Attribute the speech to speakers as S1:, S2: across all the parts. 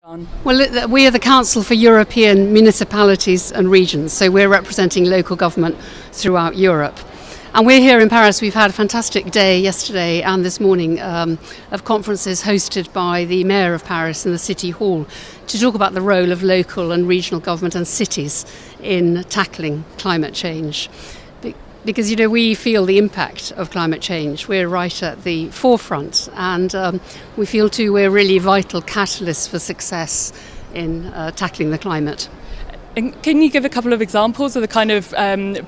S1: Well, we are the Council for European Municipalities and Regions, so we're representing local government throughout Europe. And we're here in Paris. We've had a fantastic day yesterday and this morning of conferences hosted by the Mayor of Paris and the City Hall to talk about the role of local and regional government and cities in tackling climate change. Because, you know, we feel the impact of climate change. We're right at the forefront, and we feel too we're really vital catalysts for success in tackling the climate.
S2: And can you give a couple of examples of the kind of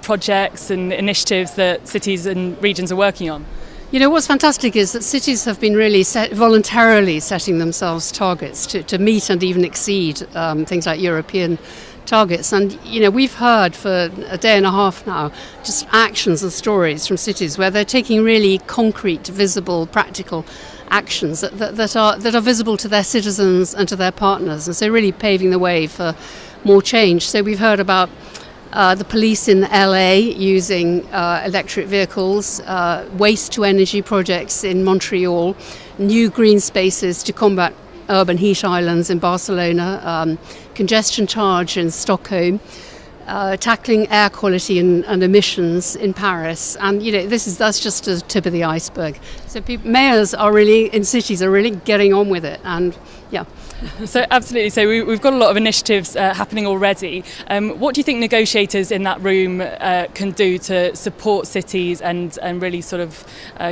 S2: projects and initiatives that cities and regions are working on?
S1: You know, what's fantastic is that cities have been really voluntarily setting themselves targets to meet and even exceed things like European targets. And, you know, we've heard for a day and a half now just actions and stories from cities where they're taking really concrete, visible, practical actions that are visible to their citizens and to their partners, and so really paving the way for more change. So we've heard about the police in LA using electric vehicles, waste to energy projects in Montreal, new green spaces to combat urban heat islands in Barcelona, congestion charge in Stockholm, tackling air quality and emissions in Paris. And, you know, that's just the tip of the iceberg. So mayors are really, in cities, are really getting on with it. And yeah.
S2: So absolutely. So we've got a lot of initiatives happening already. What do you think negotiators in that room can do to support cities and really sort of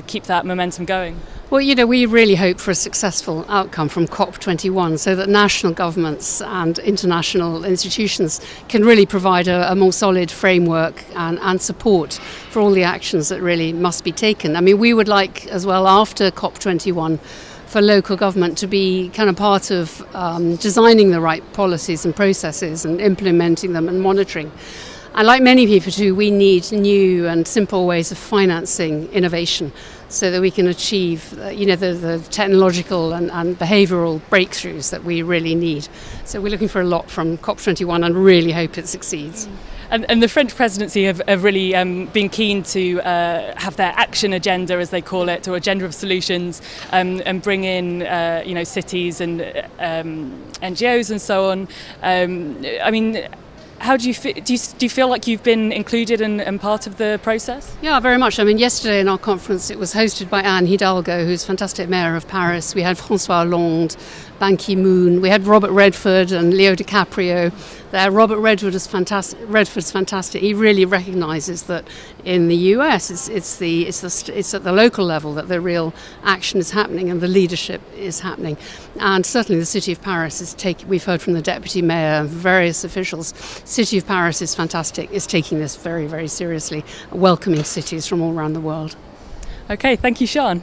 S2: keep that momentum going?
S1: Well, you know, we really hope for a successful outcome from COP21 so that national governments and international institutions can really provide a more solid framework and support for all the actions that really must be taken. I mean, we would like as well after COP21 for local government to be kind of part of designing the right policies and processes and implementing them and monitoring. And like many people too, we need new and simple ways of financing innovation so that we can achieve the technological and behavioural breakthroughs that we really need. So we're looking for a lot from COP21 and really hope it succeeds.
S2: And the French presidency have really been keen to have their action agenda, as they call it, or agenda of solutions, and bring in cities and NGOs and so on. I mean, how do you feel? Do you feel like you've been included and part of the process?
S1: Yeah, very much. I mean, yesterday in our conference, it was hosted by Anne Hidalgo, who's fantastic mayor of Paris. We had François Hollande, Ban Ki-moon. We had Robert Redford and Leo DiCaprio there. Robert Redford is fantastic. Redford's fantastic. He really recognises that in the US, it's at the local level that the real action is happening and the leadership is happening. And certainly the City of Paris is we've heard from the Deputy Mayor, various officials. City of Paris is fantastic. Is taking this very, very seriously, welcoming cities from all around the world.
S2: Okay, thank you, Sian.